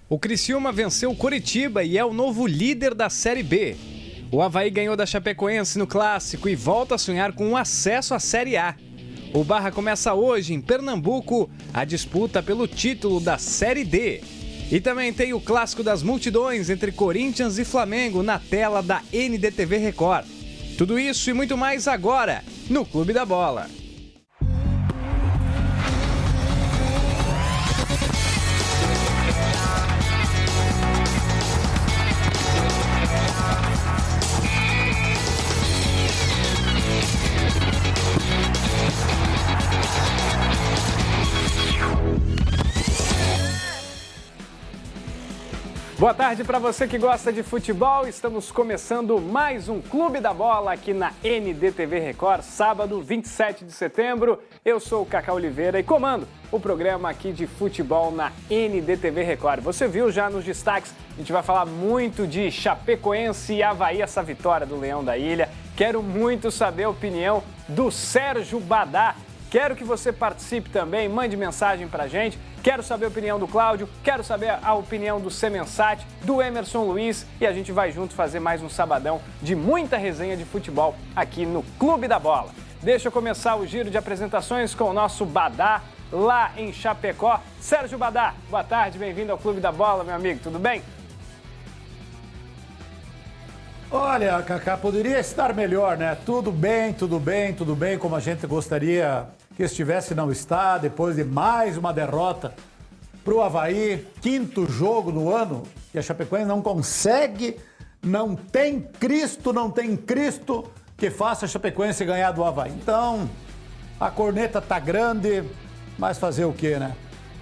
O Criciúma venceu o Coritiba e é o novo líder da Série B. O Avaí ganhou da Chapecoense no Clássico e volta a sonhar com o acesso à Série A. O Barra começa hoje, em Pernambuco, a disputa pelo título da Série D. E também tem o Clássico das Multidões entre Corinthians e Flamengo na tela da NDTV Record. Tudo isso e muito mais agora, no Clube da Bola. Boa tarde para você que gosta de futebol. Estamos começando mais um Clube da Bola aqui na NDTV Record, sábado 27 de setembro. Eu sou o Cacá Oliveira e comando o programa aqui de futebol na NDTV Record. Você viu já nos destaques, a gente vai falar muito de Chapecoense e Avaí, essa vitória do Leão da Ilha. Quero muito saber a opinião do Sérgio Badá. Quero que você participe também, mande mensagem pra gente. Quero saber a opinião do Cláudio, quero saber a opinião do Semensati, do Emerson Luiz e a gente vai junto fazer mais um sabadão de muita resenha de futebol aqui no Clube da Bola. Deixa eu começar o giro de apresentações com o nosso Badá lá em Chapecó. Sérgio Badá, boa tarde, bem-vindo ao Clube da Bola, meu amigo, tudo bem? Olha, Cacá, poderia estar melhor, né? Tudo bem, como a gente gostaria que estivesse, não está, depois de mais uma derrota para o Avaí, quinto jogo no ano, que a Chapecoense não consegue, não tem Cristo que faça a Chapecoense ganhar do Avaí. Então, a corneta tá grande, mas fazer o quê, né?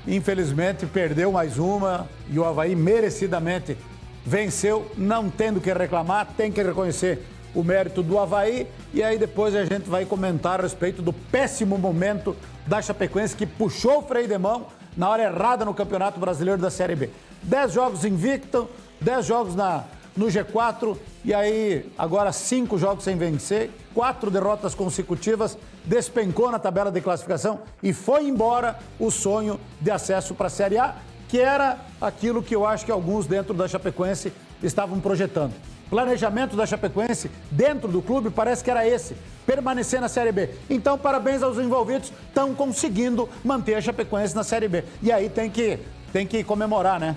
Infelizmente, perdeu mais uma e o Avaí merecidamente venceu, não tendo que reclamar, tem que reconhecer o mérito do Avaí. E aí depois a gente vai comentar a respeito do péssimo momento da Chapecoense, que puxou o freio de mão na hora errada no Campeonato Brasileiro da Série B. 10 jogos invicto, 10 jogos no G4 e aí agora 5 jogos sem vencer, 4 derrotas consecutivas, despencou na tabela de classificação e foi embora o sonho de acesso para a Série A, que era aquilo que eu acho que alguns dentro da Chapecoense estavam projetando. Planejamento da Chapecoense dentro do clube parece que era esse, permanecer na Série B. Então, parabéns aos envolvidos, estão conseguindo manter a Chapecoense na Série B. E aí tem que comemorar, né?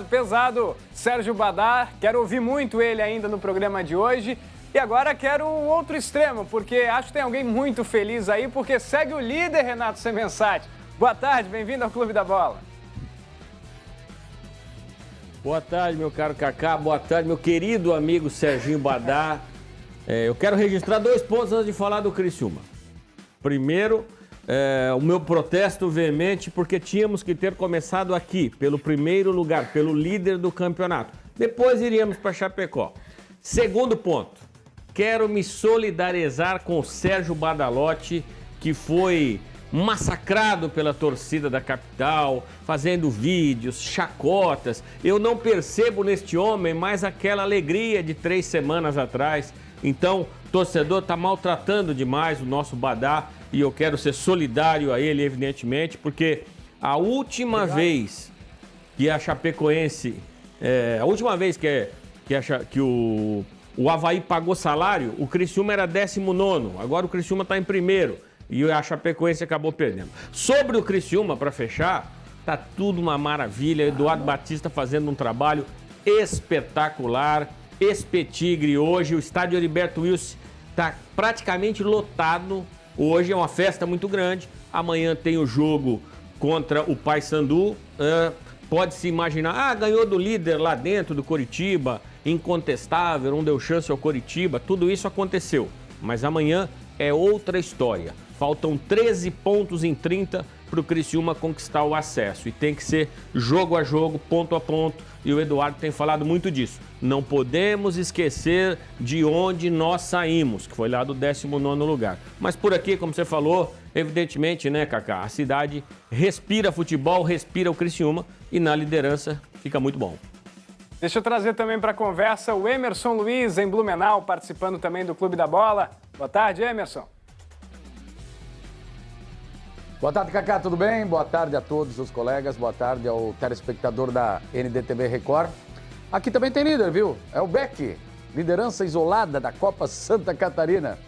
Pesado, Sérgio Badá, quero ouvir muito ele ainda no programa de hoje. E agora quero o outro extremo, porque acho que tem alguém muito feliz aí, porque segue o líder, Renato Semensati. Boa tarde, bem-vindo ao Clube da Bola. Boa tarde, meu caro Cacá. Boa tarde, meu querido amigo Serginho Badá. Eu quero registrar 2 pontos antes de falar do Criciúma. Primeiro, o meu protesto veemente, porque tínhamos que ter começado aqui, pelo primeiro lugar, pelo líder do campeonato. Depois iríamos para Chapecó. Segundo ponto, quero me solidarizar com o Sérgio Badalotti, que foi massacrado pela torcida da capital, fazendo vídeos, chacotas. Eu não percebo neste homem mais aquela alegria de 3 semanas atrás. Então, o torcedor está maltratando demais o nosso Badá e eu quero ser solidário a ele, evidentemente, porque a última vez que a Chapecoense, a última vez que o Avaí pagou salário, o Criciúma era 19º, agora o Criciúma está em primeiro. E a Chapecoense acabou perdendo. Sobre o Criciúma, para fechar, tá tudo uma maravilha. Eduardo Batista fazendo um trabalho espetacular. Espetigre hoje. O estádio Heriberto Wilson tá praticamente lotado. Hoje é uma festa muito grande. Amanhã tem o jogo contra o Paysandu. Pode-se imaginar, ganhou do líder lá dentro do Coritiba, incontestável, não deu chance ao Coritiba. Tudo isso aconteceu. Mas amanhã é outra história. Faltam 13 pontos em 30 para o Criciúma conquistar o acesso. E tem que ser jogo a jogo, ponto a ponto. E o Eduardo tem falado muito disso. Não podemos esquecer de onde nós saímos, que foi lá do 19º lugar. Mas por aqui, como você falou, evidentemente, né, Cacá? A cidade respira futebol, respira o Criciúma. E na liderança fica muito bom. Deixa eu trazer também para a conversa o Emerson Luiz, em Blumenau, participando também do Clube da Bola. Boa tarde, Emerson. Boa tarde, Cacá, tudo bem? Boa tarde a todos os colegas, boa tarde ao telespectador da NDTV Record. Aqui também tem líder, viu? É o Beck, liderança isolada da Copa Santa Catarina.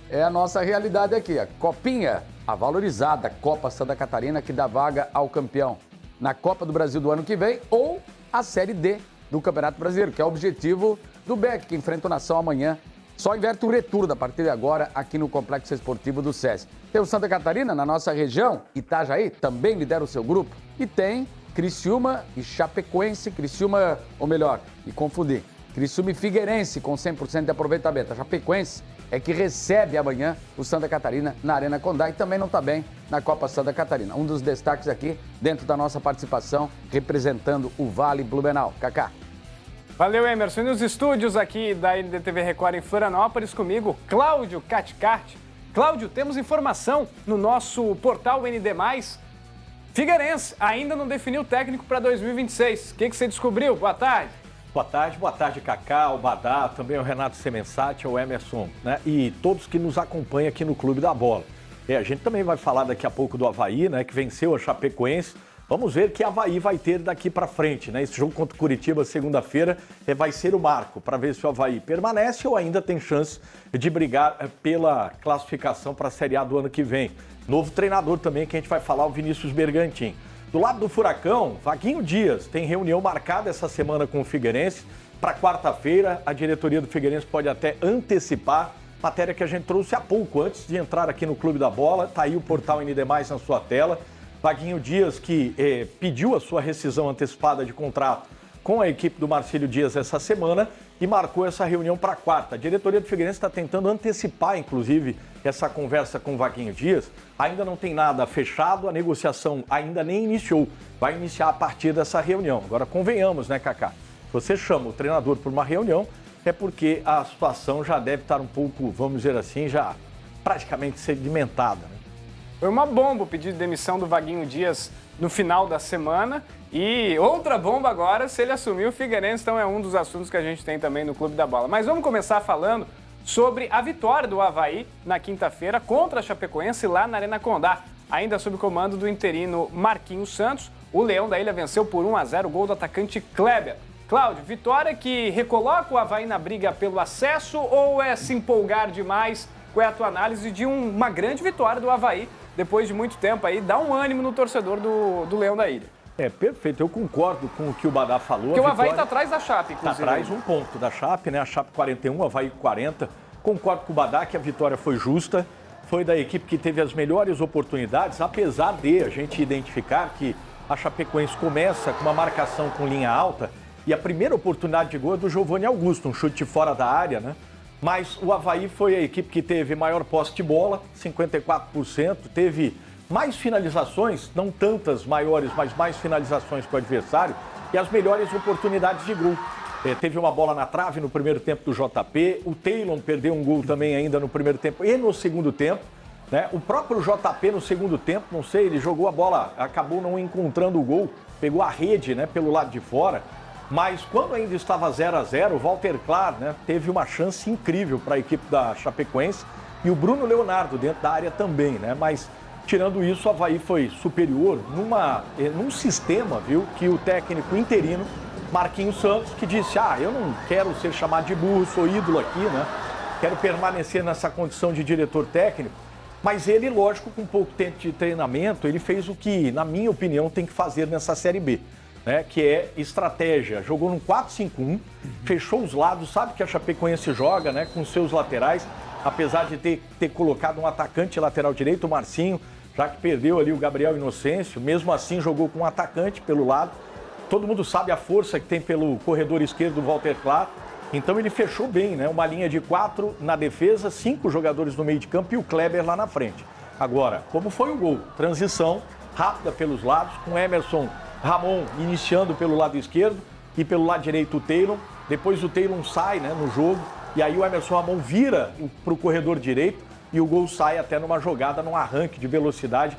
É a nossa realidade aqui, a Copinha, a valorizada Copa Santa Catarina que dá vaga ao campeão na Copa do Brasil do ano que vem ou a Série D do Campeonato Brasileiro, que é o objetivo do Beck, que enfrenta o Nação amanhã. Só inverte o retorno a partir de agora aqui no Complexo Esportivo do SESI. Tem o Santa Catarina na nossa região, Itajaí também lidera o seu grupo. E tem Criciúma e Chapecoense, Criciúma, ou melhor, me confundi, Criciúma e Figueirense com 100% de aproveitamento. A Chapecoense é que recebe amanhã o Santa Catarina na Arena Condá e também não está bem na Copa Santa Catarina. Um dos destaques aqui dentro da nossa participação, representando o Vale Blumenau. Cacá. Valeu, Emerson. E nos estúdios aqui da NDTV Record em Florianópolis, comigo, Cláudio Caticarte. Cláudio, temos informação no nosso portal ND+. Figueirense ainda não definiu o técnico para 2026. O que você descobriu? Boa tarde. Boa tarde, Cacá, o Badá, também o Renato Semensati, o Emerson, né? E todos que nos acompanham aqui no Clube da Bola. A gente também vai falar daqui a pouco do Avaí, né? Que venceu a Chapecoense. Vamos ver que Avaí vai ter daqui para frente, né? Esse jogo contra o Curitiba, segunda-feira, vai ser o marco para ver se o Avaí permanece ou ainda tem chance de brigar pela classificação para a Série A do ano que vem. Novo treinador também, que a gente vai falar, o Vinícius Bergantin. Do lado do Furacão, Vaguinho Dias tem reunião marcada essa semana com o Figueirense. Para quarta-feira, a diretoria do Figueirense pode até antecipar. Matéria que a gente trouxe há pouco, antes de entrar aqui no Clube da Bola. Está aí o portal ND+, na sua tela. Vaguinho Dias, que pediu a sua rescisão antecipada de contrato com a equipe do Marcílio Dias essa semana e marcou essa reunião para quarta. A diretoria do Figueirense está tentando antecipar, inclusive, essa conversa com o Vaguinho Dias. Ainda não tem nada fechado, a negociação ainda nem iniciou. Vai iniciar a partir dessa reunião. Agora, convenhamos, né, Cacá? Você chama o treinador para uma reunião, é porque a situação já deve estar um pouco, vamos dizer assim, já praticamente sedimentada, né? Foi uma bomba o pedido de demissão do Vaguinho Dias no final da semana. E outra bomba agora se ele assumir o Figueirense. Então é um dos assuntos que a gente tem também no Clube da Bola. Mas vamos começar falando sobre a vitória do Avaí na quinta-feira contra a Chapecoense lá na Arena Condá. Ainda sob o comando do interino Marquinhos Santos, o Leão da Ilha venceu por 1-0 o gol do atacante Kleber. Cláudio, vitória que recoloca o Avaí na briga pelo acesso ou é se empolgar demais? Qual é a tua análise de uma grande vitória do Avaí depois de muito tempo aí? Dá um ânimo no torcedor do Leão da Ilha. Perfeito. Eu concordo com o que o Badá falou. Porque o Avaí está atrás da Chape, inclusive. Está atrás um ponto da Chape, né? A Chape 41, o Avaí 40. Concordo com o Badá que a vitória foi justa. Foi da equipe que teve as melhores oportunidades, apesar de a gente identificar que a Chapecoense começa com uma marcação com linha alta e a primeira oportunidade de gol é do Giovanni Augusto, um chute fora da área, né? Mas o Avaí foi a equipe que teve maior posse de bola, 54%, teve mais finalizações, não tantas maiores, mas mais finalizações com o adversário e as melhores oportunidades de gol. Teve uma bola na trave no primeiro tempo do JP, o Taylor perdeu um gol também ainda no primeiro tempo e no segundo tempo, né? O próprio JP no segundo tempo, não sei, ele jogou a bola, acabou não encontrando o gol, pegou a rede, né, pelo lado de fora. Mas quando ainda estava 0-0, o Walter Clar, né, teve uma chance incrível para a equipe da Chapecoense e o Bruno Leonardo dentro da área também, né? Mas tirando isso, o Avaí foi superior num sistema, viu, que o técnico interino, Marquinhos Santos, que disse, eu não quero ser chamado de burro, sou ídolo aqui, né? Quero permanecer nessa condição de diretor técnico. Mas ele, lógico, com pouco tempo de treinamento, ele fez o que, na minha opinião, tem que fazer nessa Série B. Né, que é estratégia. Jogou num 4-5-1, fechou os lados, sabe que a Chapecoense joga, né, com seus laterais, apesar de ter colocado um atacante lateral direito, o Marcinho, já que perdeu ali o Gabriel Inocêncio, mesmo assim jogou com um atacante pelo lado. Todo mundo sabe a força que tem pelo corredor esquerdo do Walter Clar, então ele fechou bem, né, uma linha de 4 na defesa, 5 jogadores no meio de campo e o Kleber lá na frente. Agora, como foi o gol? Transição rápida pelos lados, com Emerson Ramon iniciando pelo lado esquerdo e pelo lado direito o Taylor. Depois o Taylor sai, né, no jogo e aí o Emerson Ramon vira para o corredor direito e o gol sai até numa jogada, num arranque de velocidade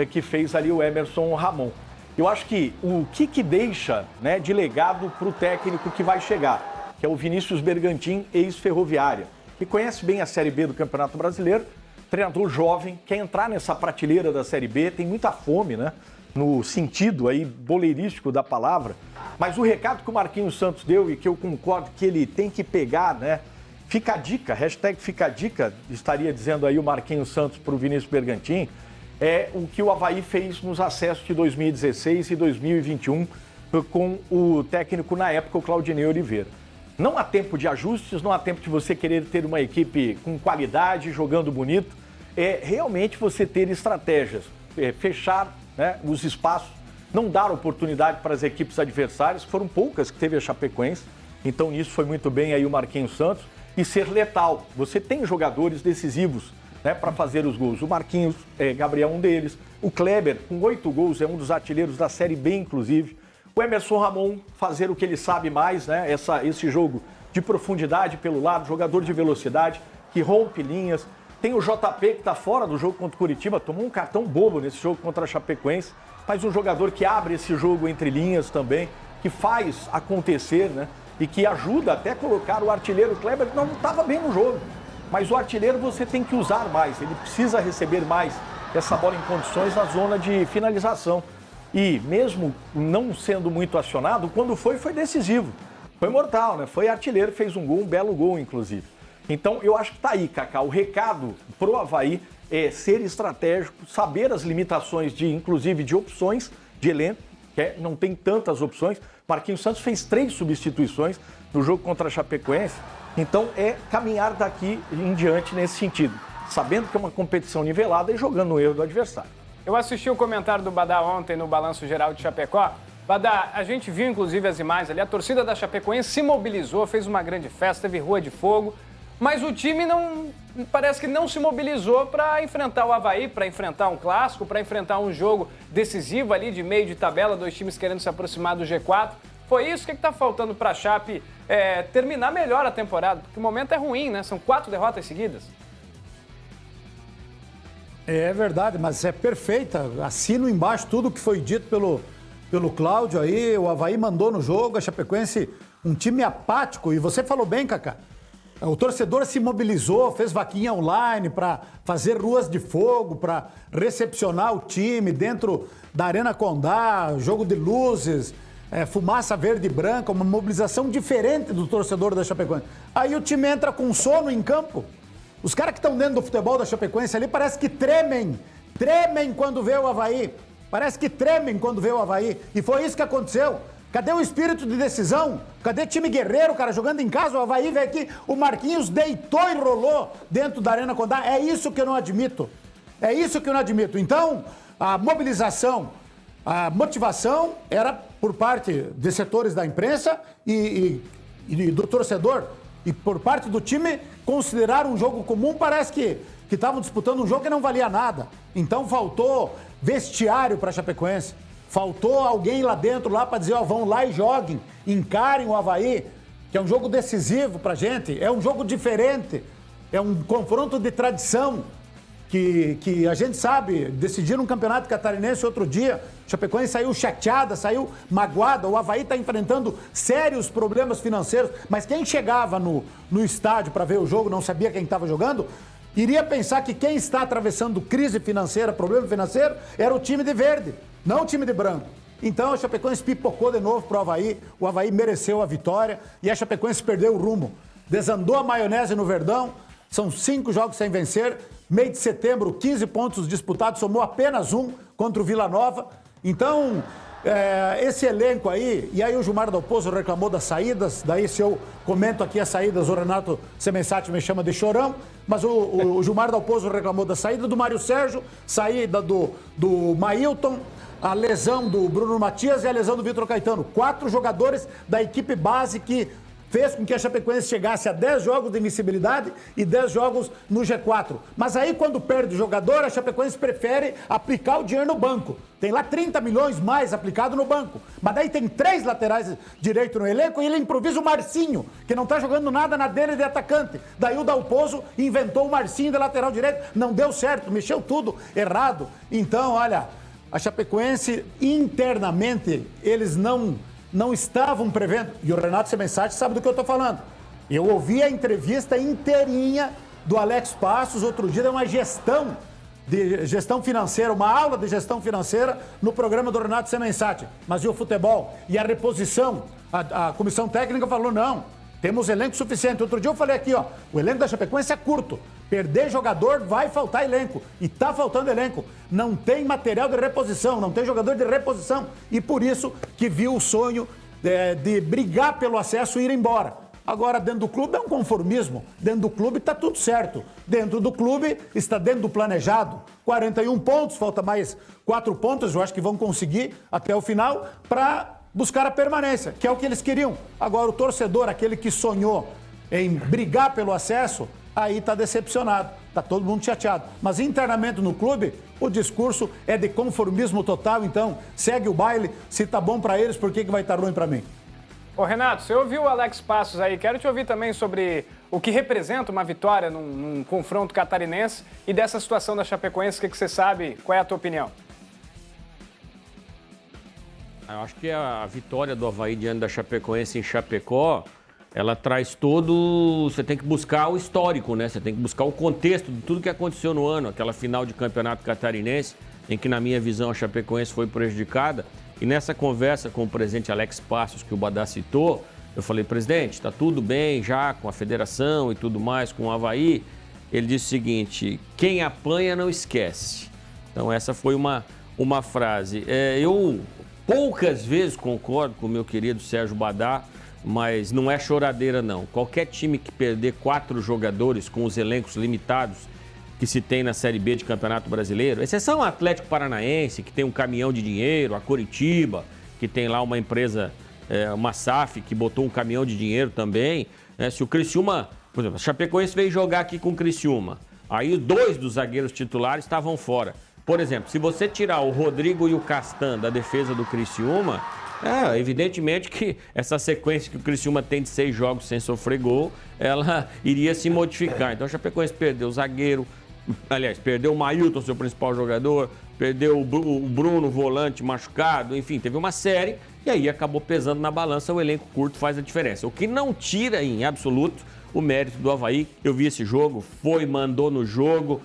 que fez ali o Emerson Ramon. Eu acho que o que deixa, né, de legado para o técnico que vai chegar, que é o Vinícius Bergantin, ex-Ferroviária, que conhece bem a Série B do Campeonato Brasileiro, treinador jovem, quer entrar nessa prateleira da Série B, tem muita fome, né? No sentido aí boleirístico da palavra. Mas o recado que o Marquinhos Santos deu e que eu concordo que ele tem que pegar, né? Fica a dica, hashtag fica a dica, estaria dizendo aí o Marquinhos Santos para o Vinícius Bergantin, é o que o Avaí fez nos acessos de 2016 e 2021 com o técnico na época, o Claudinei Oliveira. Não há tempo de ajustes, não há tempo de você querer ter uma equipe com qualidade, jogando bonito. É realmente você ter estratégias, fechar, né, os espaços, não dar oportunidade para as equipes adversárias. Foram poucas que teve a Chapecoense, então nisso foi muito bem aí o Marquinhos Santos. E ser letal. Você tem jogadores decisivos, né, para fazer os gols. O Marquinhos Gabriel é um deles. O Kleber, com 8 gols, é um dos artilheiros da Série B, inclusive. O Emerson Ramon fazer o que ele sabe mais, né? Esse jogo de profundidade pelo lado, jogador de velocidade, que rompe linhas. Tem o JP, que está fora do jogo contra o Curitiba, tomou um cartão bobo nesse jogo contra a Chapecoense, mas um jogador que abre esse jogo entre linhas também, que faz acontecer, né? E que ajuda até a colocar o artilheiro. O Kleber não estava bem no jogo, mas o artilheiro você tem que usar mais, ele precisa receber mais essa bola em condições na zona de finalização. E mesmo não sendo muito acionado, quando foi decisivo. Foi mortal, né? Foi artilheiro, fez um gol, um belo gol, inclusive. Então, eu acho que tá aí, Cacá. O recado pro Avaí é ser estratégico, saber as limitações, inclusive, de opções de elenco, que não tem tantas opções. Marquinhos Santos fez 3 substituições no jogo contra a Chapecoense. Então, é caminhar daqui em diante nesse sentido. Sabendo que é uma competição nivelada e jogando no erro do adversário. Eu assisti o comentário do Badá ontem no Balanço Geral de Chapecó. Badá, a gente viu inclusive as imagens ali, a torcida da Chapecoense se mobilizou, fez uma grande festa, teve rua de fogo, mas o time parece que não se mobilizou para enfrentar o Avaí, para enfrentar um clássico, para enfrentar um jogo decisivo ali de meio de tabela, 2 times querendo se aproximar do G4. Foi isso? O que está faltando para a Chape terminar melhor a temporada? Porque o momento é ruim, né? São 4 derrotas seguidas. É verdade, mas é perfeita. Assino embaixo tudo que foi dito pelo Cláudio aí. O Avaí mandou no jogo, a Chapecoense, um time apático. E você falou bem, Cacá. O torcedor se mobilizou, fez vaquinha online para fazer ruas de fogo, para recepcionar o time dentro da Arena Condá, jogo de luzes, fumaça verde e branca, uma mobilização diferente do torcedor da Chapecoense. Aí o time entra com sono em campo. Os caras que estão dentro do futebol da Chapecoense ali parece que tremem quando vê o Avaí. Parece que tremem quando vê o Avaí. E foi isso que aconteceu. Cadê o espírito de decisão? Cadê time guerreiro, cara, jogando em casa? O Avaí veio aqui, o Marquinhos deitou e rolou dentro da Arena Condá. É isso que eu não admito. É isso que eu não admito. Então, a mobilização, a motivação era por parte de setores da imprensa e do torcedor. E por parte do time, considerar um jogo comum, parece que estavam disputando um jogo que não valia nada. Então faltou vestiário para a Chapecoense. Faltou alguém lá dentro para dizer, vão lá e joguem, encarem o Avaí, que é um jogo decisivo para a gente, é um jogo diferente, é um confronto de tradição. Que a gente sabe, decidiram um campeonato catarinense outro dia, Chapecoense saiu chateada, saiu magoada, o Avaí está enfrentando sérios problemas financeiros, mas quem chegava no estádio para ver o jogo, não sabia quem estava jogando, iria pensar que quem está atravessando crise financeira, problema financeiro, era o time de verde, não o time de branco. Então a Chapecoense pipocou de novo para o Avaí mereceu a vitória e a Chapecoense perdeu o rumo. Desandou a maionese no Verdão, são 5 jogos sem vencer. Meio de setembro, 15 pontos disputados, somou apenas 1 contra o Vila Nova. Então, esse elenco aí, e aí o Gilmar Dalpozo reclamou das saídas, daí se eu comento aqui as saídas, o Renato Semensati me chama de chorão, mas o Gilmar Dalpozo reclamou da saída do Mário Sérgio, saída do Mailton, a lesão do Bruno Matias e a lesão do Vitor Caetano. 4 jogadores da equipe base que fez com que a Chapecoense chegasse a 10 jogos de invencibilidade e 10 jogos no G4. Mas aí, quando perde o jogador, a Chapecoense prefere aplicar o dinheiro no banco. Tem lá 30 milhões mais aplicado no banco. Mas daí tem 3 laterais direito no elenco e ele improvisa o Marcinho, que não tá jogando nada na dele de atacante. Daí o Dalpozo inventou o Marcinho de lateral direito. Não deu certo, mexeu tudo errado. Então, olha, a Chapecoense, internamente, eles não estavam prevendo. E o Renato Semensati sabe do que eu estou falando. Eu ouvi a entrevista inteirinha do Alex Passos, outro dia deu uma gestão financeira, uma aula de gestão financeira no programa do Renato Semensati. Mas e o futebol? E a reposição? A comissão técnica falou, não, temos elenco suficiente. Outro dia eu falei aqui, ó, o elenco da Chapecoense é curto. Perder jogador, vai faltar elenco. E tá faltando elenco. Não tem material de reposição, não tem jogador de reposição. E por isso que viu o sonho de brigar pelo acesso e ir embora. Agora, dentro do clube é um conformismo. Dentro do clube está tudo certo. Dentro do clube está dentro do planejado. 41 pontos, falta mais 4 pontos, eu acho que vão conseguir até o final para buscar a permanência, que é o que eles queriam. Agora, o torcedor, aquele que sonhou em brigar pelo acesso, aí está decepcionado. Está todo mundo chateado. Mas internamente no clube, o discurso é de conformismo total. Então, segue o baile. Se tá bom para eles, por que vai estar ruim para mim? Ô Renato, você ouviu o Alex Passos aí, quero te ouvir também sobre o que representa uma vitória num confronto catarinense e dessa situação da Chapecoense, o que você sabe, qual é a tua opinião? Eu acho que a vitória do Avaí diante da Chapecoense em Chapecó, ela traz todo... Você tem que buscar o histórico, né? Você tem que buscar o contexto de tudo que aconteceu no ano, aquela final de campeonato catarinense, em que, na minha visão, a Chapecoense foi prejudicada. E nessa conversa com o presidente Alex Passos, que o Badá citou, eu falei, presidente, está tudo bem já com a federação e tudo mais, com o Avaí. Ele disse o seguinte, quem apanha não esquece. Então essa foi uma frase. Eu poucas vezes concordo com o meu querido Sérgio Badá, mas não é choradeira não. Qualquer time que perder 4 jogadores com os elencos limitados que se tem na Série B de Campeonato Brasileiro, exceção o Atlético Paranaense, que tem um caminhão de dinheiro, a Coritiba, que tem lá uma empresa, uma SAF, que botou um caminhão de dinheiro também. Se o Criciúma, por exemplo, a Chapecoense veio jogar aqui com o Criciúma, aí 2 dos zagueiros titulares estavam fora. Por exemplo, se você tirar o Rodrigo e o Castan da defesa do Criciúma, evidentemente que essa sequência que o Criciúma tem de 6 jogos sem sofrer gol, ela iria se modificar. Então a Chapecoense perdeu o zagueiro, aliás, perdeu o Mailton, seu principal jogador, perdeu o Bruno, volante, machucado, enfim, teve uma série e aí acabou pesando na balança, o elenco curto faz a diferença. O que não tira em absoluto o mérito do Avaí. Eu vi esse jogo, mandou no jogo,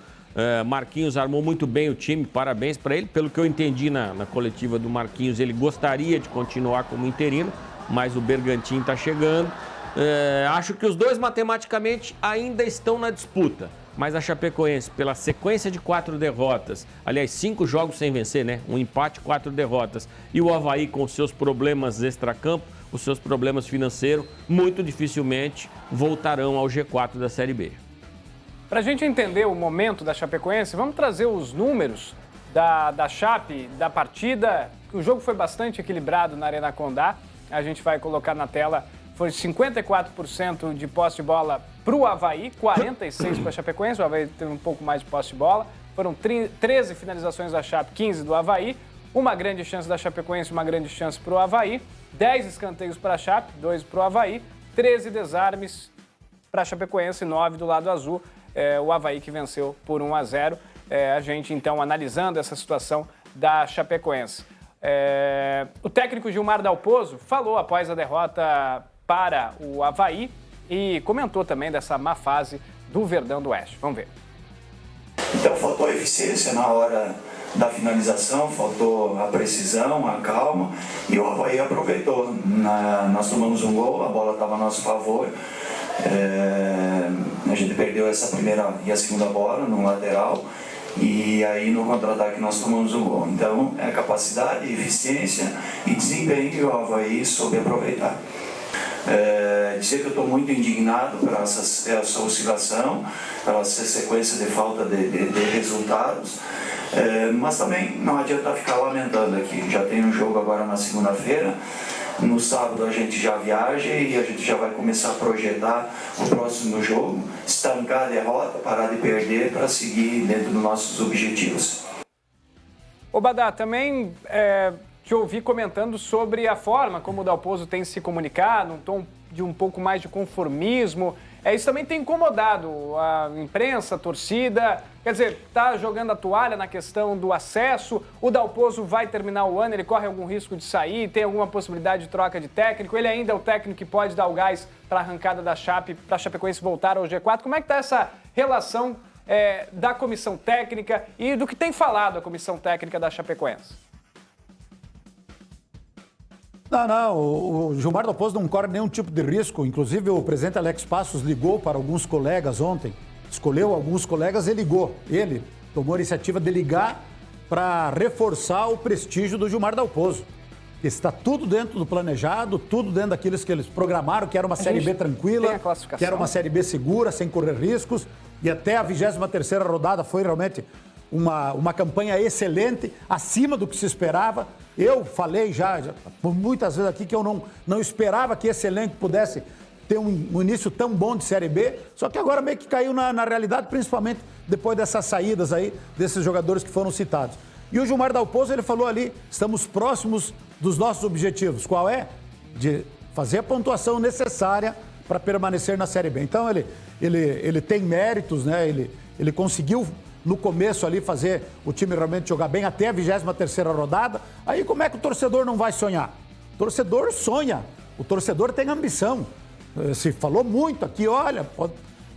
Marquinhos armou muito bem o time, parabéns para ele. Pelo que eu entendi na coletiva do Marquinhos, ele gostaria de continuar como interino, mas o Bergantin está chegando. Acho que os dois matematicamente ainda estão na disputa, mas a Chapecoense, pela sequência de 4 derrotas, aliás, 5 jogos sem vencer, né? Um empate, 4 derrotas, e o Avaí com seus problemas extracampo, os seus problemas financeiros, muito dificilmente voltarão ao G4 da Série B. Para a gente entender o momento da Chapecoense, vamos trazer os números da Chape, da partida. O jogo foi bastante equilibrado na Arena Condá. A gente vai colocar na tela, foi 54% de posse de bola para o Avaí, 46% para a Chapecoense. O Avaí teve um pouco mais de posse de bola. Foram 13 finalizações da Chape, 15 do Avaí. Uma grande chance da Chapecoense, uma grande chance para o Avaí. 10 escanteios para a Chape, 2 para o Avaí. 13 desarmes para a Chapecoense, 9 do lado azul. O Avaí que venceu por 1-0. A gente, então, analisando essa situação da Chapecoense. O técnico Gilmar Dalpozo falou após a derrota para o Avaí e comentou também dessa má fase do Verdão do Oeste. Vamos ver. Então faltou a eficiência na hora da finalização, faltou a precisão, a calma, e o Avaí aproveitou. Nós tomamos um gol, a bola estava a nosso favor. A gente perdeu essa primeira e a segunda bola no lateral, e aí no contra-ataque nós tomamos um gol. Então é capacidade, eficiência e desempenho que o Avaí soube aproveitar. Dizer que eu estou muito indignado por essa oscilação, pela sequência de falta de resultados, mas também não adianta ficar lamentando aqui. Já tem um jogo agora na segunda-feira, no sábado a gente já viaja e a gente já vai começar a projetar o próximo jogo, estancar a derrota, parar de perder para seguir dentro dos nossos objetivos. Ô Badá, também te ouvi comentando sobre a forma como o Dalpozo tem se comunicado, um tom de um pouco mais de conformismo. Isso também tem incomodado a imprensa, a torcida. Quer dizer, está jogando a toalha na questão do acesso. O Dalpozo vai terminar o ano, ele corre algum risco de sair, tem alguma possibilidade de troca de técnico. Ele ainda é o técnico que pode dar o gás para a arrancada da Chape, para a Chapecoense voltar ao G4. Como é que está essa relação da comissão técnica e do que tem falado a comissão técnica da Chapecoense? Não, o Gilmar Dalpozo não corre nenhum tipo de risco. Inclusive, o presidente Alex Passos ligou para alguns colegas ontem, escolheu alguns colegas e ligou. Ele tomou a iniciativa de ligar para reforçar o prestígio do Gilmar Dalpozo. Está tudo dentro do planejado, tudo dentro daqueles que eles programaram, que era uma Série B tranquila, que era uma Série B segura, sem correr riscos. E até a 23ª rodada foi realmente uma campanha excelente, acima do que se esperava. Eu falei já muitas vezes aqui que eu não esperava que esse elenco pudesse ter um início tão bom de Série B, só que agora meio que caiu na realidade, principalmente depois dessas saídas aí, desses jogadores que foram citados. E o Gilmar Dalpozo, ele falou ali, estamos próximos dos nossos objetivos. Qual é? De fazer a pontuação necessária para permanecer na Série B. Então ele tem méritos, né? Ele conseguiu no começo ali fazer o time realmente jogar bem até a 23ª rodada. Aí como é que o torcedor não vai sonhar? O torcedor sonha, o torcedor tem ambição. Se falou muito aqui, olha,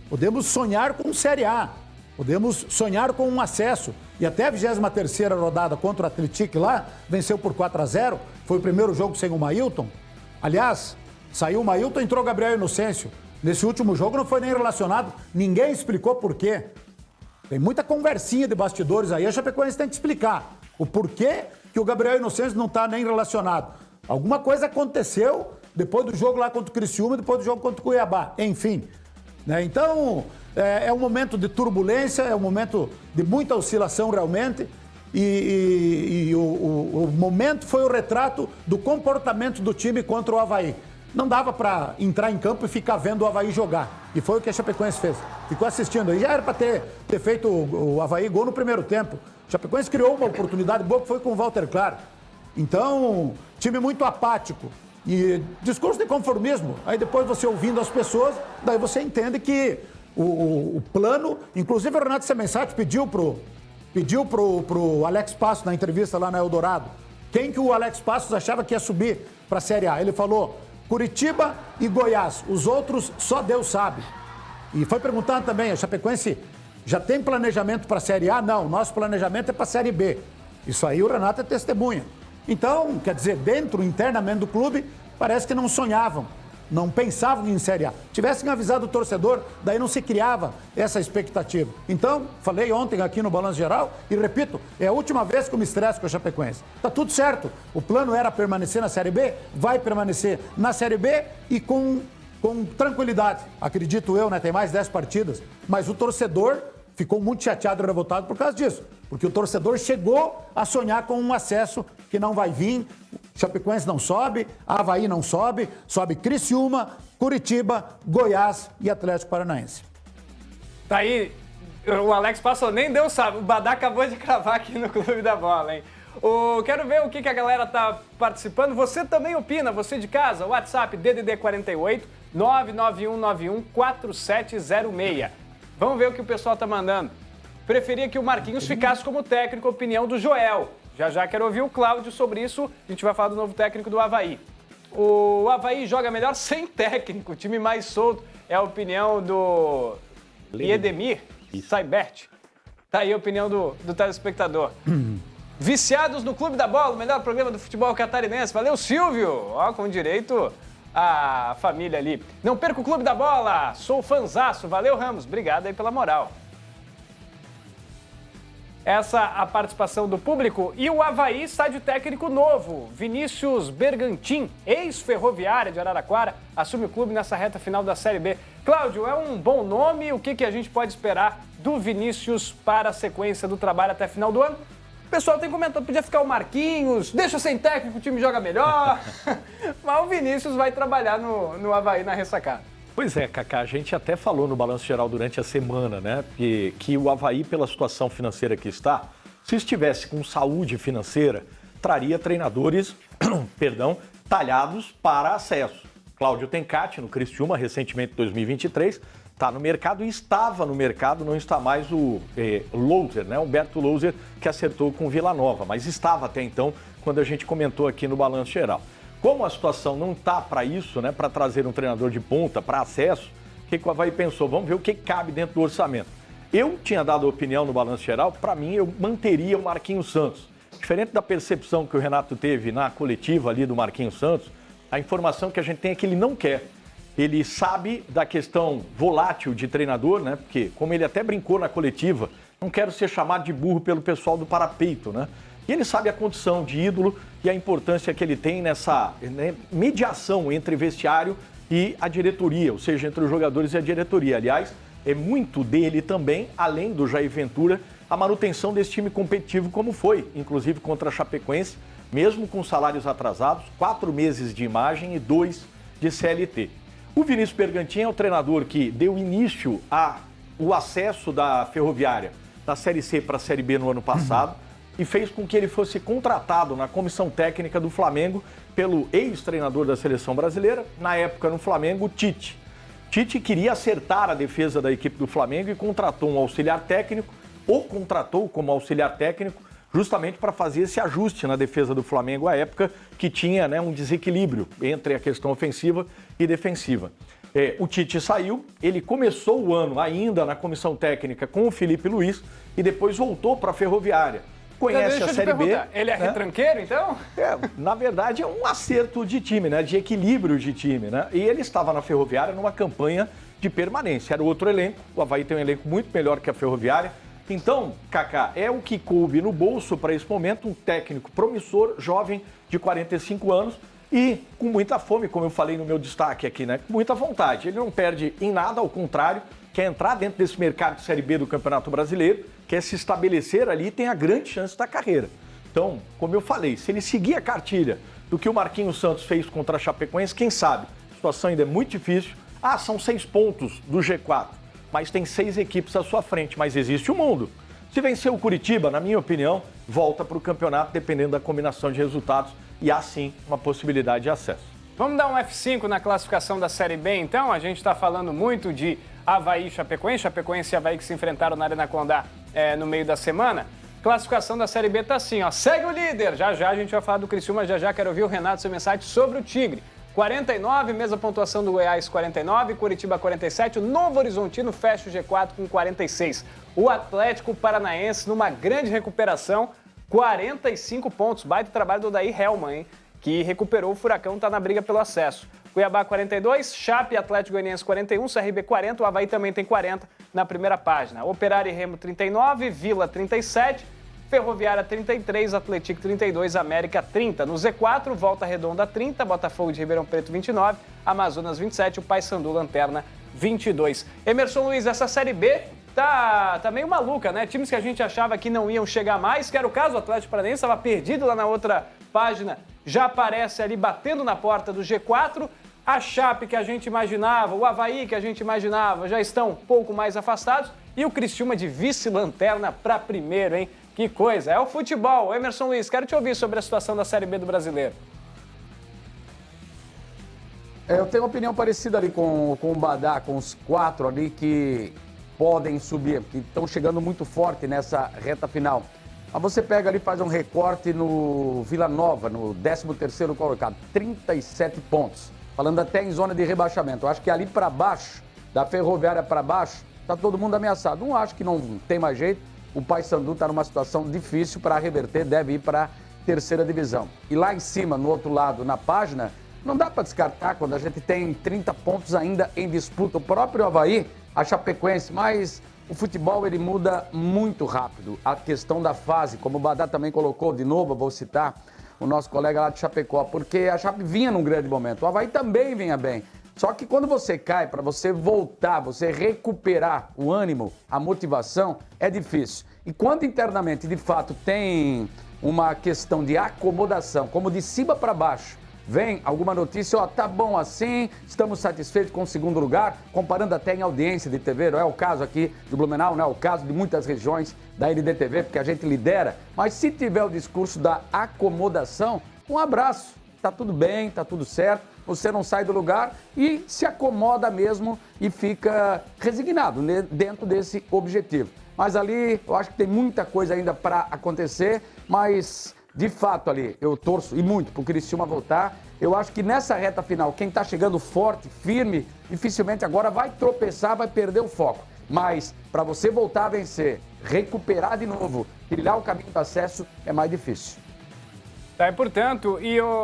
podemos sonhar com Série A, podemos sonhar com um acesso. E até a 23ª rodada contra o Atlético lá, venceu por 4-0, foi o primeiro jogo sem o Mailton. Aliás, saiu o Mailton, entrou o Gabriel Inocêncio. Nesse último jogo não foi nem relacionado, ninguém explicou por quê. Tem muita conversinha de bastidores aí, a Chapecoense tem que explicar o porquê que o Gabriel Inocêncio não está nem relacionado. Alguma coisa aconteceu depois do jogo lá contra o Criciúma, depois do jogo contra o Cuiabá, enfim. Né? Então, é um momento de turbulência, é um momento de muita oscilação realmente, e o momento foi o retrato do comportamento do time contra o Avaí. Não dava para entrar em campo e ficar vendo o Avaí jogar. E foi o que a Chapecoense fez. Ficou assistindo. E já era para ter feito o Avaí gol no primeiro tempo. A Chapecoense criou uma oportunidade boa que foi com o Walter Claro. Então, time muito apático. E discurso de conformismo. Aí depois você ouvindo as pessoas, daí você entende que o plano... Inclusive o Renato Semensati pediu pro Alex Passos na entrevista lá na Eldorado. Quem que o Alex Passos achava que ia subir para a Série A? Ele falou... Curitiba e Goiás. Os outros só Deus sabe. E foi perguntando também, a Chapecoense já tem planejamento para a Série A? Não, nosso planejamento é para a Série B. Isso aí o Renato é testemunha. Então, quer dizer, internamente do clube, parece que não sonhavam, não pensavam em Série A. Tivessem avisado o torcedor, daí não se criava essa expectativa. Então, falei ontem aqui no Balanço Geral e repito, é a última vez que eu me estresso com a Chapecoense. Tá tudo certo. O plano era permanecer na Série B, vai permanecer na Série B e com tranquilidade. Acredito eu, né? Tem mais 10 partidas, mas o torcedor ficou muito chateado e revoltado por causa disso. Porque o torcedor chegou a sonhar com um acesso que não vai vir. Chapecoense não sobe, Avaí não sobe, sobe Criciúma, Curitiba, Goiás e Atlético Paranaense. Tá aí, o Alex passou, nem Deus sabe, o Badá acabou de cravar aqui no Clube da Bola, hein? Quero ver o que a galera tá participando. Você também opina, você de casa, WhatsApp DDD 48 99191 4706. Vamos ver o que o pessoal tá mandando. Preferia que o Marquinhos ficasse como técnico, opinião do Joel. Já quero ouvir o Cláudio sobre isso. A gente vai falar do novo técnico do Avaí. O Avaí joga melhor sem técnico, o time mais solto. É a opinião do Edemir Saibert. Tá aí a opinião do telespectador. Viciados no Clube da Bola, o melhor programa do futebol catarinense. Valeu, Silvio! Ó, com direito à família ali. Não perca o Clube da Bola, sou fanzaço. Valeu, Ramos. Obrigado aí pela moral. Essa a participação do público. E o Avaí está de técnico novo. Vinícius Bergantin, ex-ferroviária de Araraquara, assume o clube nessa reta final da Série B. Cláudio, é um bom nome? O que a gente pode esperar do Vinícius para a sequência do trabalho até final do ano? O pessoal tem comentado, podia ficar o Marquinhos, deixa sem técnico, o time joga melhor. Mas o Vinícius vai trabalhar no Avaí na ressacada. Pois é, Cacá, a gente até falou no Balanço Geral durante a semana, né, que o Avaí, pela situação financeira que está, se estivesse com saúde financeira, traria treinadores, talhados para acesso. Cláudio Tencati, no Criciúma, recentemente, 2023, está no mercado e estava no mercado, não está mais o Louser, né? Humberto Louser, que acertou com o Vila Nova, mas estava até então, quando a gente comentou aqui no Balanço Geral. Como a situação não está para isso, né, para trazer um treinador de ponta, para acesso, o que o Avaí pensou? Vamos ver o que cabe dentro do orçamento. Eu tinha dado a opinião no Balanço Geral, para mim eu manteria o Marquinhos Santos. Diferente da percepção que o Renato teve na coletiva ali do Marquinhos Santos, a informação que a gente tem é que ele não quer. Ele sabe da questão volátil de treinador, né? Porque, como ele até brincou na coletiva, não quero ser chamado de burro pelo pessoal do parapeito, né? E ele sabe a condição de ídolo e a importância que ele tem nessa mediação entre vestiário e a diretoria, ou seja, entre os jogadores e a diretoria. Aliás, é muito dele também, além do Jair Ventura, a manutenção desse time competitivo como foi, inclusive contra a Chapecoense, mesmo com salários atrasados, 4 meses de imagem e 2 de CLT. O Vinícius Bergantin é o treinador que deu início ao acesso da Ferroviária da Série C para a Série B no ano passado e fez com que ele fosse contratado na comissão técnica do Flamengo pelo ex-treinador da Seleção Brasileira, na época no Flamengo, Tite. Tite queria acertar a defesa da equipe do Flamengo e contratou um auxiliar técnico, ou contratou como auxiliar técnico, justamente para fazer esse ajuste na defesa do Flamengo à época, que tinha, né, um desequilíbrio entre a questão ofensiva e defensiva. O Tite saiu, ele começou o ano ainda na comissão técnica com o Felipe Luiz e depois voltou para a Ferroviária. Conhece a Série B. Ele é retranqueiro, então? Na verdade, é um acerto de time, né? De equilíbrio de time, né? E ele estava na Ferroviária numa campanha de permanência. Era outro elenco, o Avaí tem um elenco muito melhor que a Ferroviária. Então, Kaká, é o que coube no bolso para esse momento, um técnico promissor, jovem, de 45 anos e com muita fome, como eu falei no meu destaque aqui, né? Com muita vontade. Ele não perde em nada, ao contrário, quer entrar dentro desse mercado de Série B do Campeonato Brasileiro, quer se estabelecer ali e tem a grande chance da carreira. Então, como eu falei, se ele seguir a cartilha do que o Marquinhos Santos fez contra a Chapecoense, quem sabe? A situação ainda é muito difícil. São 6 pontos do G4, mas tem 6 equipes à sua frente, mas existe o mundo. Se vencer o Curitiba, na minha opinião, volta para o campeonato, dependendo da combinação de resultados, e há sim uma possibilidade de acesso. Vamos dar um F5 na classificação da Série B, então? A gente está falando muito de Avaí e Chapecoense e Avaí que se enfrentaram na Arena Condá no meio da semana. Classificação da Série B tá assim, ó. Segue o líder. Já a gente vai falar do Criciúma, já quero ouvir o Renato seu mensagem sobre o Tigre. 49, mesma pontuação do Goiás, 49, Curitiba 47, o Novo Horizontino fecha o G4 com 46. O Atlético Paranaense numa grande recuperação, 45 pontos. Baita trabalho do Odair Hellmann, hein? Que recuperou o Furacão, tá na briga pelo acesso. Cuiabá 42, Chape, Atlético Goianiense 41, CRB 40, o Avaí também tem 40 na primeira página. Operário e Remo 39, Vila 37, Ferroviária 33, Atlético 32, América 30. No Z4, Volta Redonda 30, Botafogo de Ribeirão Preto 29, Amazonas 27, o Paysandu Lanterna 22. Emerson Luiz, essa Série B tá meio maluca, né? Times que a gente achava que não iam chegar mais, que era o caso do Atlético Paranaense, estava perdido lá na outra página, já aparece ali batendo na porta do G4. A Chape que a gente imaginava, o Avaí que a gente imaginava, já estão um pouco mais afastados. E o Criciúma de vice-lanterna para primeiro, hein? Que coisa, é o futebol. Emerson Luiz, quero te ouvir sobre a situação da Série B do Brasileiro. Eu tenho uma opinião parecida ali com o Badá, com os 4 ali que podem subir, que estão chegando muito forte nessa reta final. Mas você pega ali e faz um recorte no Vila Nova, no 13º colocado, 37 pontos. Falando até em zona de rebaixamento. Eu acho que ali para baixo, da Ferroviária para baixo, tá todo mundo ameaçado. Não acho que não tem mais jeito. O Paysandu está numa situação difícil para reverter, deve ir para a 3ª divisão. E lá em cima, no outro lado, na página, não dá para descartar quando a gente tem 30 pontos ainda em disputa. O próprio Avaí, a Chapecoense, mas o futebol ele muda muito rápido. A questão da fase, como o Badá também colocou, de novo, eu vou citar o nosso colega lá de Chapecó, porque a Chape vinha num grande momento, o Avaí também vinha bem. Só que quando você cai, para você voltar, você recuperar o ânimo, a motivação, é difícil. E quando internamente, de fato, tem uma questão de acomodação, como de cima para baixo, vem alguma notícia, ó, tá bom assim, estamos satisfeitos com o segundo lugar, comparando até em audiência de TV, não é o caso aqui do Blumenau, não é o caso de muitas regiões da NDTV, porque a gente lidera, mas se tiver o discurso da acomodação, um abraço, tá tudo bem, tá tudo certo, você não sai do lugar e se acomoda mesmo e fica resignado dentro desse objetivo. Mas ali eu acho que tem muita coisa ainda para acontecer, mas de fato ali eu torço e muito para o Criciúma voltar. Eu acho que nessa reta final, quem está chegando forte, firme, dificilmente agora vai tropeçar, vai perder o foco. Mas para você voltar a vencer, recuperar de novo, trilhar o caminho do acesso é mais difícil. Tá, e portanto,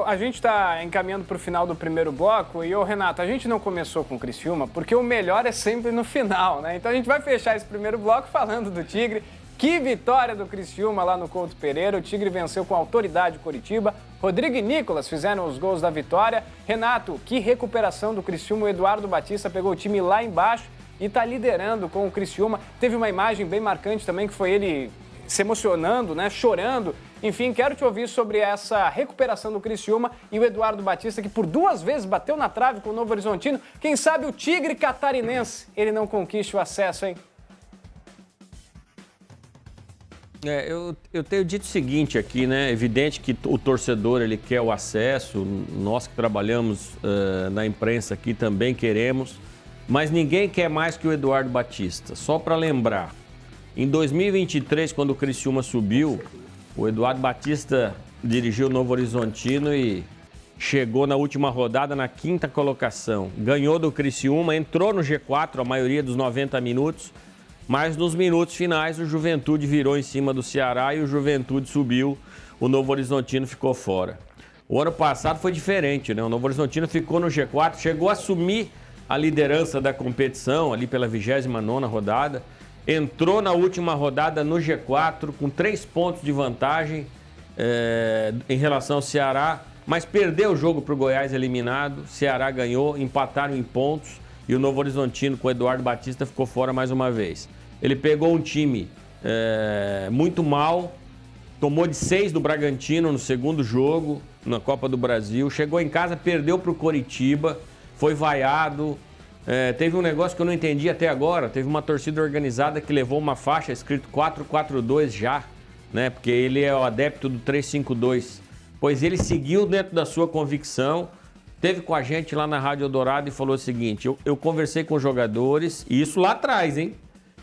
a gente está encaminhando para o final do primeiro bloco e, Renato, a gente não começou com o Criciúma porque o melhor é sempre no final, né? Então a gente vai fechar esse primeiro bloco falando do Tigre. Que vitória do Criciúma lá no Couto Pereira, o Tigre venceu com autoridade o Coritiba, Rodrigo e Nicolas fizeram os gols da vitória. Renato, que recuperação do Criciúma, o Eduardo Batista pegou o time lá embaixo e está liderando com o Criciúma. Teve uma imagem bem marcante também que foi ele se emocionando, né, chorando. Enfim, quero te ouvir sobre essa recuperação do Criciúma e o Eduardo Batista, que por 2 vezes bateu na trave com o Novo Horizontino. Quem sabe o Tigre catarinense, ele não conquiste o acesso, hein? Eu tenho dito o seguinte aqui, né? É evidente que o torcedor, ele quer o acesso, nós que trabalhamos na imprensa aqui também queremos, mas ninguém quer mais que o Eduardo Batista. Só para lembrar, em 2023, quando o Criciúma subiu, o Eduardo Batista dirigiu o Novo Horizontino e chegou na última rodada na 5ª colocação. Ganhou do Criciúma, entrou no G4 a maioria dos 90 minutos, mas nos minutos finais o Juventude virou em cima do Ceará e o Juventude subiu, o Novo Horizontino ficou fora. O ano passado foi diferente, né? O Novo Horizontino ficou no G4, chegou a assumir a liderança da competição ali pela 29ª rodada, entrou na última rodada no G4 com 3 pontos de vantagem em relação ao Ceará, mas perdeu o jogo para o Goiás eliminado, Ceará ganhou, empataram em pontos e o Novo Horizontino com o Eduardo Batista ficou fora mais uma vez. Ele pegou um time muito mal, tomou de 6 do Bragantino no segundo jogo, na Copa do Brasil, chegou em casa, perdeu para o Coritiba, foi vaiado. Teve um negócio que eu não entendi até agora, teve uma torcida organizada que levou uma faixa escrito 4-4-2 já, né? Porque ele é o adepto do 3-5-2. Pois ele seguiu dentro da sua convicção, teve com a gente lá na Rádio Eldorado e falou o seguinte, eu conversei com os jogadores, e isso lá atrás, hein?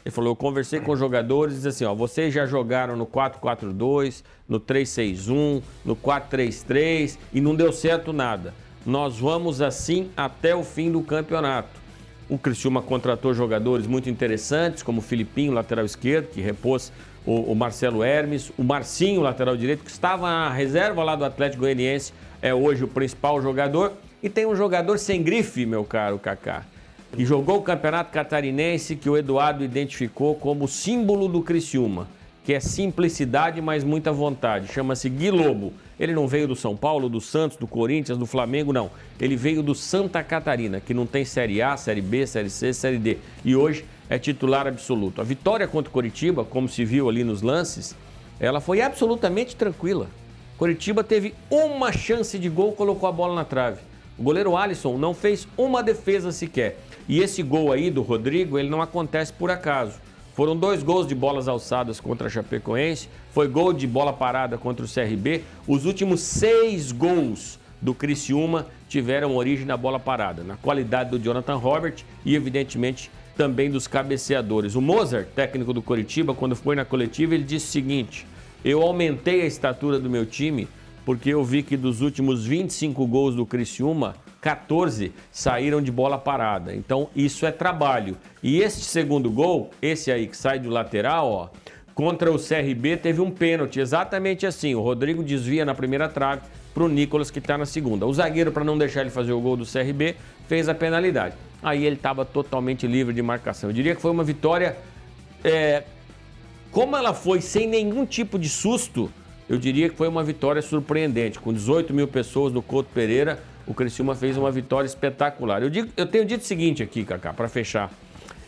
Ele falou, eu conversei com os jogadores e disse assim, ó, vocês já jogaram no 4-4-2, no 3-6-1, no 4-3-3 e não deu certo nada. Nós vamos assim até o fim do campeonato. O Criciúma contratou jogadores muito interessantes, como o Filipinho, lateral esquerdo, que repôs o Marcelo Hermes, o Marcinho, lateral direito, que estava na reserva lá do Atlético Goianiense, é hoje o principal jogador. E tem um jogador sem grife, meu caro Kaká, que jogou o Campeonato Catarinense, que o Eduardo identificou como símbolo do Criciúma, que é simplicidade, mas muita vontade. Chama-se Gui Lobo. Ele não veio do São Paulo, do Santos, do Corinthians, do Flamengo, não. Ele veio do Santa Catarina, que não tem Série A, Série B, Série C, Série D. E hoje é titular absoluto. A vitória contra o Coritiba, como se viu ali nos lances, ela foi absolutamente tranquila. Coritiba teve uma chance de gol, colocou a bola na trave. O goleiro Alisson não fez uma defesa sequer. E esse gol aí do Rodrigo, ele não acontece por acaso. Foram 2 gols de bolas alçadas contra a Chapecoense, foi gol de bola parada contra o CRB. Os últimos 6 gols do Criciúma tiveram origem na bola parada, na qualidade do Jonathan Robert e, evidentemente, também dos cabeceadores. O Mozart, técnico do Coritiba, quando foi na coletiva, ele disse o seguinte, eu aumentei a estatura do meu time porque eu vi que dos últimos 25 gols do Criciúma, 14 saíram de bola parada. Então, isso é trabalho. E este segundo gol, esse aí que sai do lateral, ó, contra o CRB, teve um pênalti, exatamente assim. O Rodrigo desvia na primeira trave para o Nicolas, que está na segunda. O zagueiro, para não deixar ele fazer o gol do CRB, fez a penalidade. Aí ele estava totalmente livre de marcação. Eu diria que foi uma vitória... Como ela foi sem nenhum tipo de susto, eu diria que foi uma vitória surpreendente. Com 18 mil pessoas no Couto Pereira, o Criciúma fez uma vitória espetacular. Eu tenho dito o seguinte aqui, Kaká, para fechar.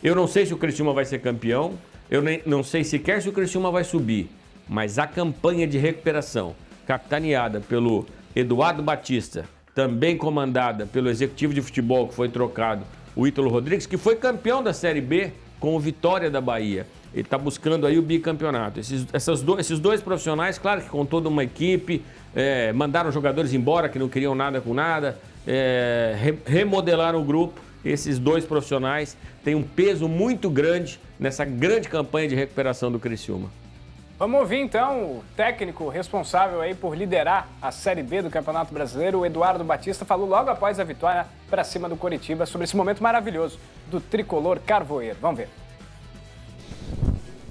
Eu não sei se o Criciúma vai ser campeão, eu não sei sequer se o Criciúma vai subir, mas a campanha de recuperação, capitaneada pelo Eduardo Batista, também comandada pelo executivo de futebol que foi trocado, o Ítalo Rodrigues, que foi campeão da Série B com o Vitória da Bahia. Ele está buscando aí o bicampeonato. Esses dois profissionais, claro que com toda uma equipe, mandaram jogadores embora que não queriam nada com nada, remodelaram o grupo. Esses dois profissionais têm um peso muito grande nessa grande campanha de recuperação do Criciúma. Vamos ouvir então o técnico responsável aí por liderar a Série B do Campeonato Brasileiro, o Eduardo Batista, falou logo após a vitória para cima do Coritiba sobre esse momento maravilhoso do tricolor carvoeiro. Vamos ver.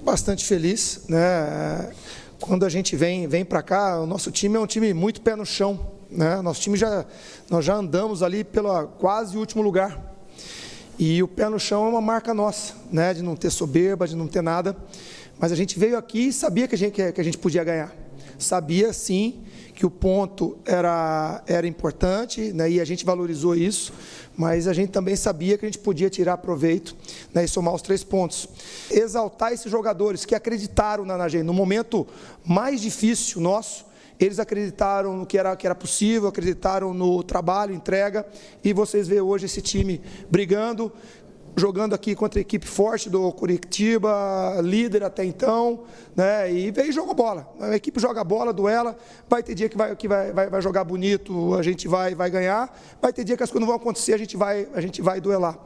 Bastante feliz, né? Quando a gente vem para cá, o nosso time é um time muito pé no chão, né? Nosso time nós já andamos ali pelo quase último lugar. E o pé no chão é uma marca nossa, né? De não ter soberba, de não ter nada. Mas a gente veio aqui e sabia que a gente podia ganhar. Sabia, sim, que o ponto era importante, né? E a gente valorizou isso. Mas a gente também sabia que a gente podia tirar proveito, né? E somar os 3 pontos. Exaltar esses jogadores que acreditaram na gente. No momento mais difícil nosso, eles acreditaram no que era possível, acreditaram no trabalho, entrega, e vocês veem hoje esse time brigando, jogando aqui contra a equipe forte do Coritiba, líder até então, né? E veio e jogou bola. A equipe joga bola, duela, vai ter dia que vai jogar bonito, a gente vai ganhar, vai ter dia que as coisas não vão acontecer, a gente vai duelar.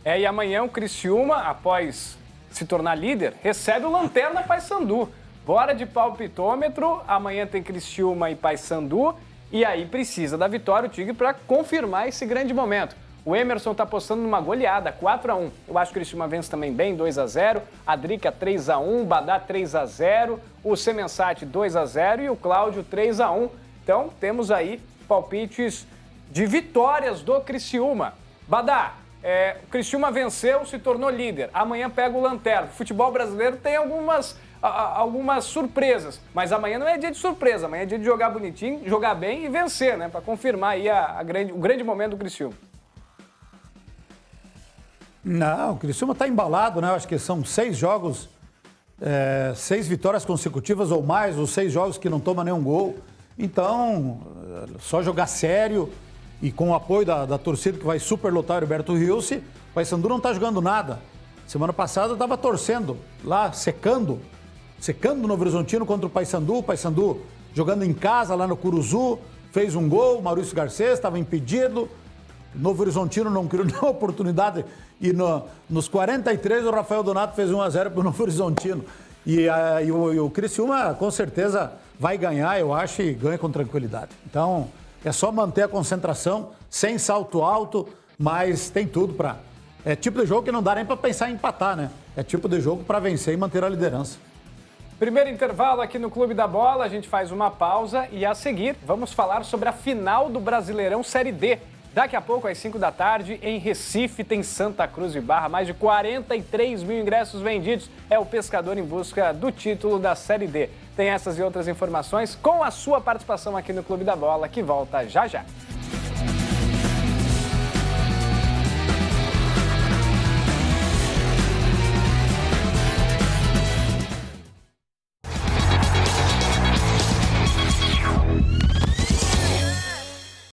E amanhã o Criciúma, após se tornar líder, recebe o Lanterna Paysandu. Bora de palpitômetro, amanhã tem Criciúma e Paysandu, e aí precisa da vitória o Tigre para confirmar esse grande momento. O Emerson está apostando numa goleada, 4-1. Eu acho que o Criciúma vence também bem, 2-0. A Drica 3-1, Badá 3-0, o Semensati 2-0 e o Cláudio 3-1. Então temos aí palpites de vitórias do Criciúma. Badá, o Criciúma venceu, se tornou líder. Amanhã pega o Lanterna. O futebol brasileiro tem algumas surpresas, mas amanhã não é dia de surpresa, amanhã é dia de jogar bonitinho, jogar bem e vencer, né? Para confirmar aí o grande momento do Criciúma. Não, o Criciúma está embalado, né? Eu acho que são 6 jogos, 6 vitórias consecutivas ou mais, ou 6 jogos que não toma nenhum gol. Então, só jogar sério e com o apoio da torcida que vai superlotar o Roberto Rilse, o Paysandu não está jogando nada. Semana passada estava torcendo lá, secando no Novo Horizontino contra o Paysandu jogando em casa lá no Curuzu, fez um gol, Maurício Garcês estava impedido, o Novo Horizontino não criou nenhuma oportunidade e nos 43 o Rafael Donato fez 1-0 para o Novo Horizontino. E o Criciúma com certeza vai ganhar, eu acho, e ganha com tranquilidade. Então é só manter a concentração, sem salto alto, mas tem tudo para... É tipo de jogo que não dá nem para pensar em empatar, né? É tipo de jogo para vencer e manter a liderança. Primeiro intervalo aqui no Clube da Bola, a gente faz uma pausa e a seguir vamos falar sobre a final do Brasileirão Série D. Daqui a pouco, às 5 da tarde, em Recife, tem Santa Cruz e Barra. Mais de 43 mil ingressos vendidos. É o Pescador em busca do título da Série D. Tem essas e outras informações com a sua participação aqui no Clube da Bola, que volta já já.